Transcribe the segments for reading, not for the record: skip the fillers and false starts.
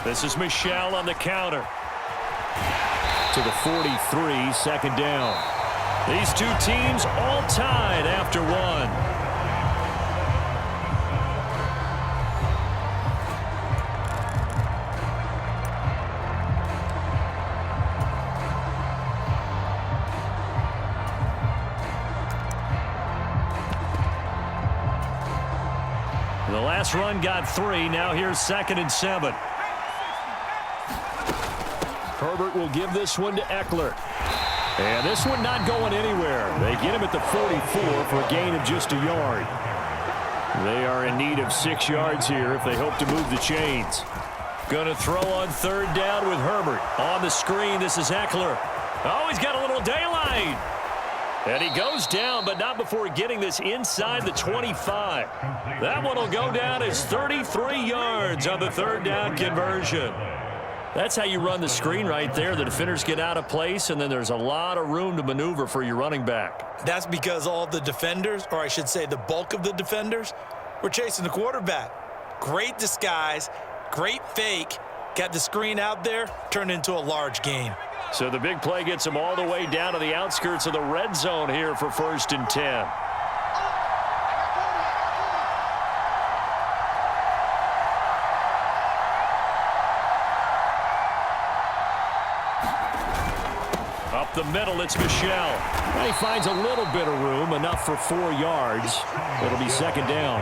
This is Michel on the counter. To the 43, second down. These two teams all tied after one. The last run got 3. Now here's 2nd and 7. Herbert will give this one to Eckler. And this one not going anywhere. They get him at the 44 for a gain of just a yard. They are in need of 6 yards here if they hope to move the chains. Going to throw on 3rd down with Herbert. On the screen, this is Eckler. Oh, he's got a little daylight. And he goes down, but not before getting this inside the 25. That one will go down as 33 yards on the 3rd down conversion. That's how you run the screen right there. The defenders get out of place, and then there's a lot of room to maneuver for your running back. That's because all the defenders, or I should say the bulk of the defenders, were chasing the quarterback. Great disguise, great fake, got the screen out there, turned into a large gain. So the big play gets them all the way down to the outskirts of the red zone here for 1st and 10. Up the middle, it's Michel. Well, he finds a little bit of room, enough for 4 yards. It'll be 2nd down.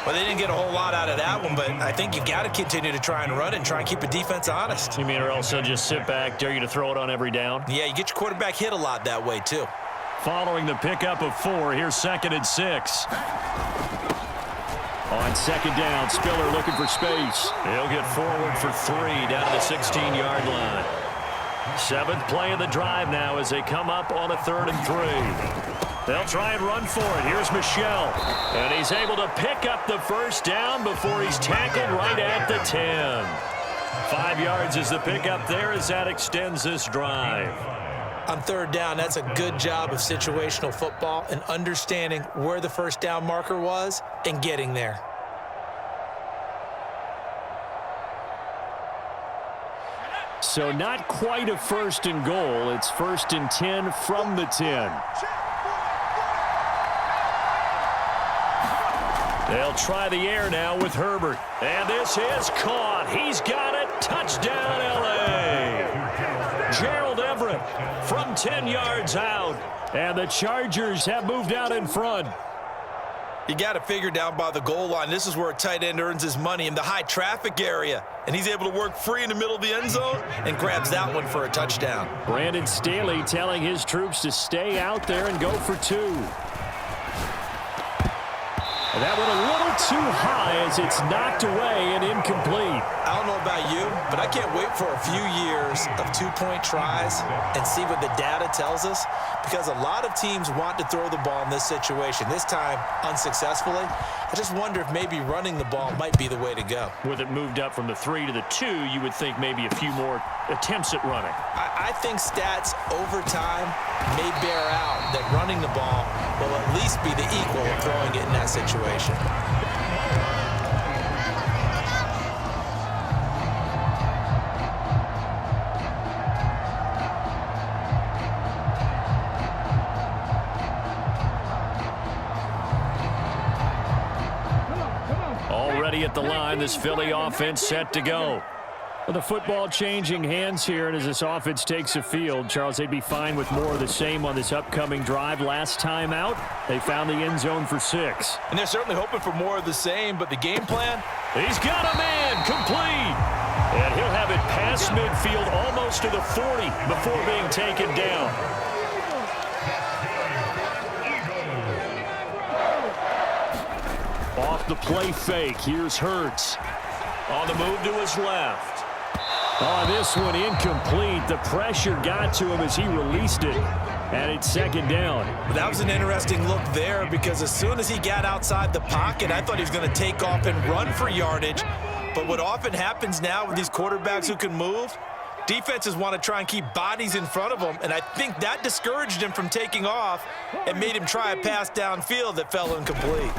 Well, they didn't get a whole lot out of that one, but I think you've got to continue to try and run and try and keep the defense honest. You mean or else they'll just sit back, dare you to throw it on every down? Yeah, you get your quarterback hit a lot that way, too. Following the pickup of 4, here's 2nd and 6. On 2nd down, Spiller looking for space. He'll get forward for 3 down to the 16-yard line. 7th play of the drive now as they come up on a 3rd and 3. They'll try and run for it. Here's Michel. And he's able to pick up the 1st down before he's tackled right at the 10. 5 yards is the pickup there as that extends this drive. On 3rd down, that's a good job of situational football and understanding where the 1st down marker was and getting there. So not quite a 1st and goal. It's 1st and 10 from the 10. They'll try the air now with Herbert. And this is caught. He's got it. Touchdown, L.A. Gerald Everett from 10 yards out. And the Chargers have moved out in front. You got to figure down by the goal line. This is where a tight end earns his money in the high traffic area. And he's able to work free in the middle of the end zone and grabs that one for a touchdown. Brandon Staley telling his troops to stay out there and go for 2. And that one a little too high as it's knocked away and incomplete. I don't know about you, but I can't wait for a few years of 2-point tries and see what the data tells us, because a lot of teams want to throw the ball in this situation. This time, unsuccessfully. I just wonder if maybe running the ball might be the way to go. With it moved up from the 3 to the 2, you would think maybe a few more attempts at running. I think stats over time may bear out that running the ball will at least be the equal of throwing it in that situation. Already at the line, this Philly offense set to go. Well, the football changing hands here, and as this offense takes the field, Charles, they'd be fine with more of the same on this upcoming drive. Last time out, they found the end zone for 6. And they're certainly hoping for more of the same, but the game plan? He's got a man, complete. And he'll have it past midfield almost to the 40 before being taken down. Off the play fake, here's Hurts. On the move to his left. Oh, this one incomplete. The pressure got to him as he released it. And it's 2nd down. That was an interesting look there, because as soon as he got outside the pocket, I thought he was going to take off and run for yardage. But what often happens now with these quarterbacks who can move, defenses want to try and keep bodies in front of them, and I think that discouraged him from taking off and made him try a pass downfield that fell incomplete.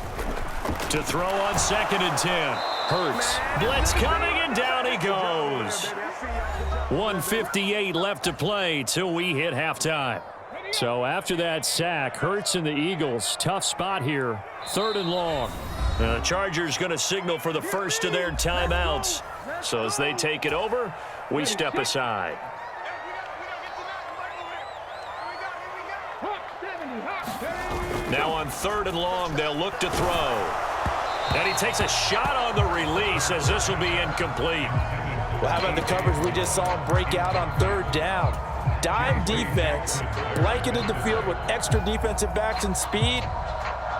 To throw on 2nd and 10. Hurts. Blitz coming, and down he goes. 1:58 left to play till we hit halftime. So after that sack, Hurts and the Eagles, tough spot here, 3rd and long. The Chargers going to signal for the first of their timeouts. So as they take it over, we step aside. Now on 3rd and long, they'll look to throw. And he takes a shot on the release as this will be incomplete. Well, how about the coverage we just saw him break out on 3rd down? Dime defense, blanketed the field with extra defensive backs and speed,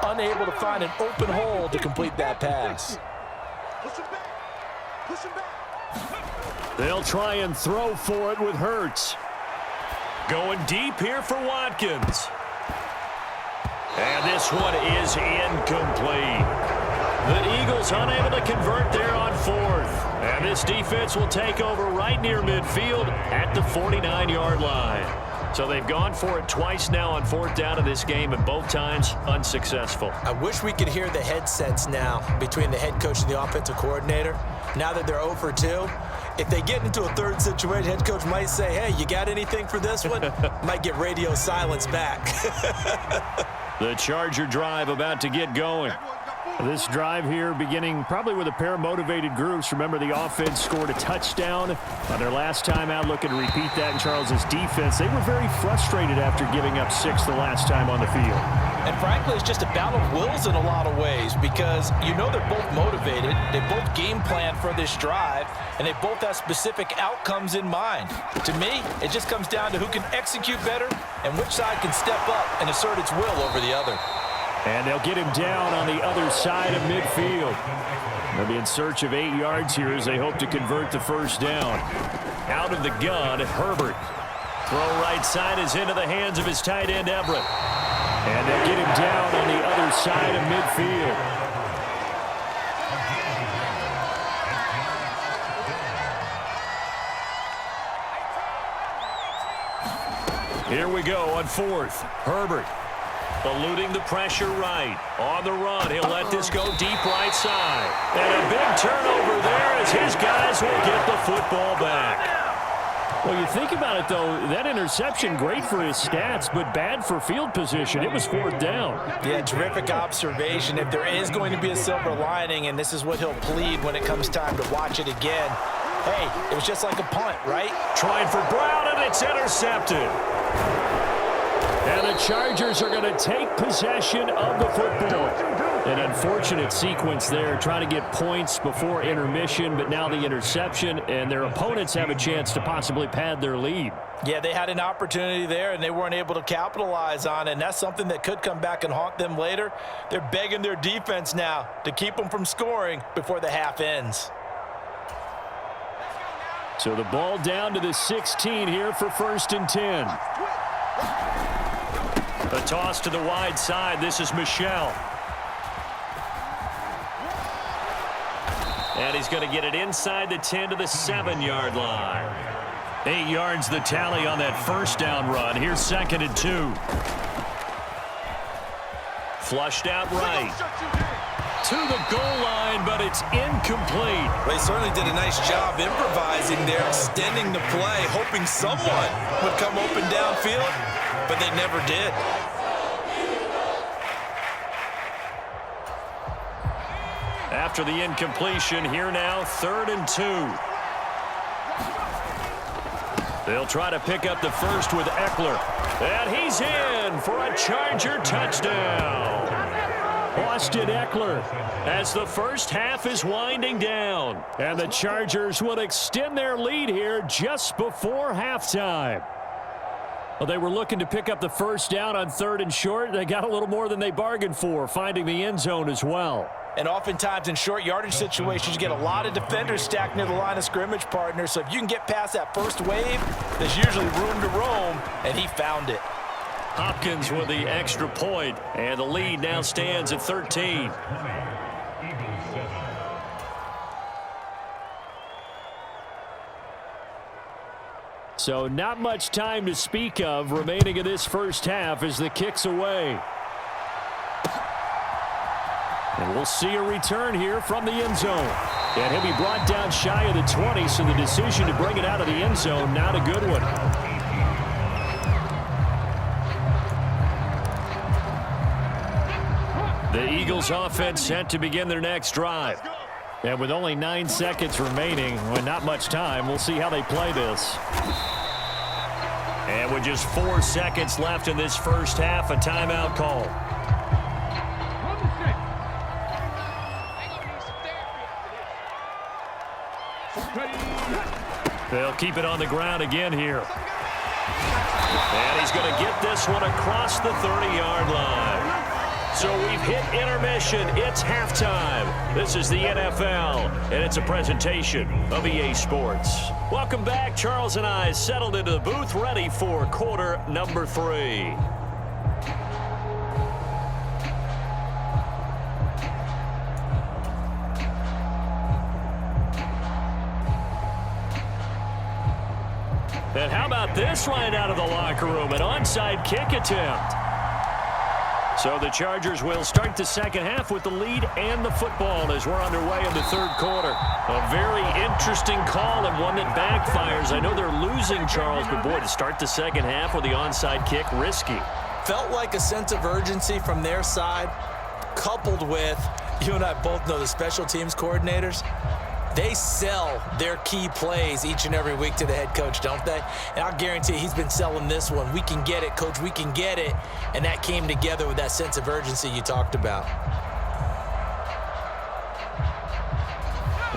unable to find an open hole to complete that pass. They'll try and throw for it with Hurts. Going deep here for Watkins. And this one is incomplete. The Eagles unable to convert there on 4th. And this defense will take over right near midfield at the 49-yard line. So they've gone for it twice now on 4th down in this game, and both times unsuccessful. I wish we could hear the headsets now between the head coach and the offensive coordinator. Now that they're 0 for 2, if they get into a 3rd situation, head coach might say, hey, you got anything for this one? Might get radio silence back. The Charger drive about to get going. This drive here beginning probably with a pair of motivated groups. Remember, the offense scored a touchdown on their last time out, looking to repeat that in Charles's defense. They were very frustrated after giving up 6 the last time on the field. And frankly, it's just a battle of wills in a lot of ways because you know they're both motivated. They both game plan for this drive, and they both have specific outcomes in mind. To me, it just comes down to who can execute better and which side can step up and assert its will over the other. And they'll get him down on the other side of midfield. They'll be in search of 8 yards here as they hope to convert the 1st down. Out of the gun, Herbert. Throw right side is into the hands of his tight end, Everett. And they'll get him down on the other side of midfield. Here we go on 4th. Herbert. Eluding the pressure right. On the run, he'll let this go deep right side. And a big turnover there as his guys will get the football back. Well, you think about it, though, that interception, great for his stats, but bad for field position. It was 4th down. Yeah, terrific observation. If there is going to be a silver lining, and this is what he'll plead when it comes time to watch it again, hey, it was just like a punt, right? Trying for Brown, and it's intercepted. And the Chargers are going to take possession of the football. An unfortunate sequence there, trying to get points before intermission, but now the interception, and their opponents have a chance to possibly pad their lead. Yeah, they had an opportunity there, and they weren't able to capitalize on it, and that's something that could come back and haunt them later. They're begging their defense now to keep them from scoring before the half ends. So the ball down to the 16 here for 1st and 10. A toss to the wide side. This is Michel. And he's going to get it inside the 10 to the 7-yard line. 8 yards the tally on that 1st down run. Here's 2nd and 2. Flushed out right. To the goal line, but it's incomplete. Well, he certainly did a nice job improvising there, extending the play, hoping someone would come open downfield, but they never did. After the incompletion, here now, 3rd and 2. They'll try to pick up the 1st with Eckler. And he's in for a Charger touchdown. Austin Eckler as the 1st half is winding down. And the Chargers will extend their lead here just before halftime. Well, they were looking to pick up the 1st down on 3rd and short. They got a little more than they bargained for, finding the end zone as well. And oftentimes in short yardage situations, you get a lot of defenders stacked near the line of scrimmage partner. So if you can get past that first wave, there's usually room to roam, and he found it. Hopkins with the extra point, and the lead now stands at 13. So not much time to speak of remaining in this 1st half as the kick's away. And We'll see a return here from the end zone. And he'll be brought down shy of the 20, so the decision to bring it out of the end zone, not a good one. The Eagles offense set to begin their next drive. And with only 9 seconds remaining, with not much time, we'll see how they play this. And with just 4 seconds left in this first half, a timeout call. They'll keep it on the ground again here. And he's going to get this one across the 30-yard line. So we've hit intermission. It's halftime. This is the NFL, and it's a presentation of EA Sports. Welcome back. Charles and I settled into the booth, ready for quarter number 3. And how about this right out of the locker room? An onside kick attempt. So the Chargers will start the second half with the lead and the football as we're underway in the third quarter. A very interesting call and one that backfires. I know they're losing, Charles, but boy, to start the second half with the onside kick, risky. Felt like a sense of urgency from their side, coupled with, you and I both know the special teams coordinators, they sell their key plays each and every week to the head coach, don't they? And I'll guarantee he's been selling this one. We can get it, coach, we can get it. And that came together with that sense of urgency you talked about.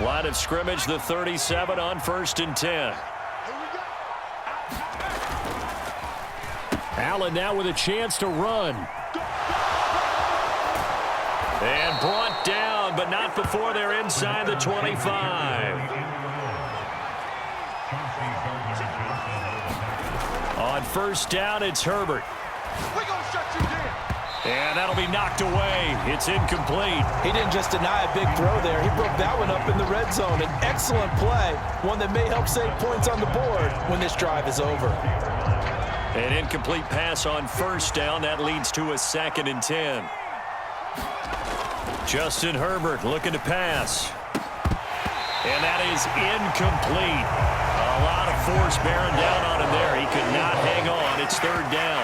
Line of scrimmage, the 37 on 1st and 10. Allen now with a chance to run. And brought down, but not before they're inside the 25. On 1st down, it's Herbert. And that'll be knocked away. It's incomplete. He didn't just deny a big throw there. He broke that one up in the red zone. An excellent play, one that may help save points on the board when this drive is over. An incomplete pass on 1st down. That leads to a 2nd and 10. Justin Herbert looking to pass. And that is incomplete. A lot of force bearing down on him there. He could not hang on. It's 3rd down.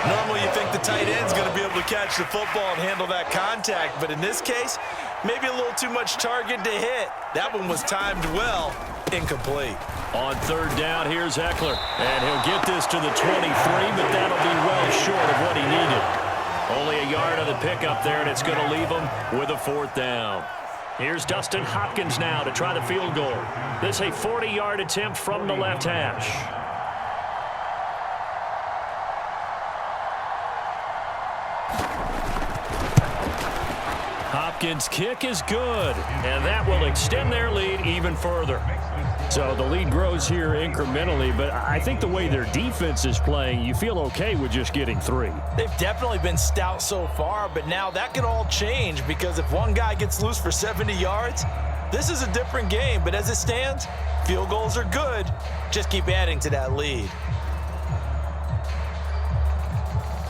Normally you think the tight end's going to be able to catch the football and handle that contact, but in this case, maybe a little too much target to hit. That one was timed well. Incomplete. On 3rd down, here's Eckler. And he'll get this to the 23, but that'll be well short of what he needed. Only a yard on the pickup there, and it's going to leave him with a 4th down. Here's Dustin Hopkins now to try the field goal. This a 40-yard attempt from the left hash. Hopkins' kick is good, and that will extend their lead even further. So the lead grows here incrementally, but I think the way their defense is playing, you feel okay with just getting 3. They've definitely been stout so far, but now that could all change because if one guy gets loose for 70 yards, this is a different game. But as it stands, field goals are good. Just keep adding to that lead.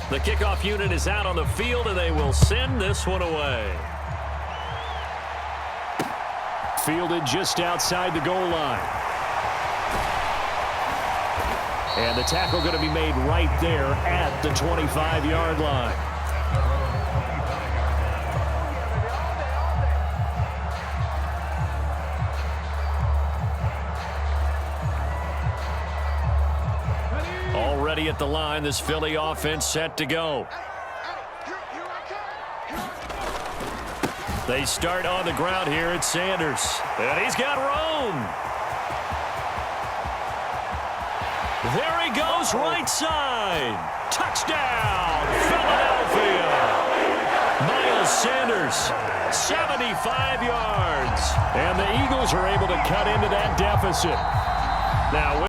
The kickoff unit is out on the field, and they will send this one away. Fielded just outside the goal line. And the tackle going to be made right there at the 25-yard line. Already at the line, this Philly offense set to go. They start on the ground here at Sanders. And he's got room. There he goes, right side. Touchdown, Philadelphia. Miles Sanders, 75 yards. And the Eagles are able to cut into that deficit. Now,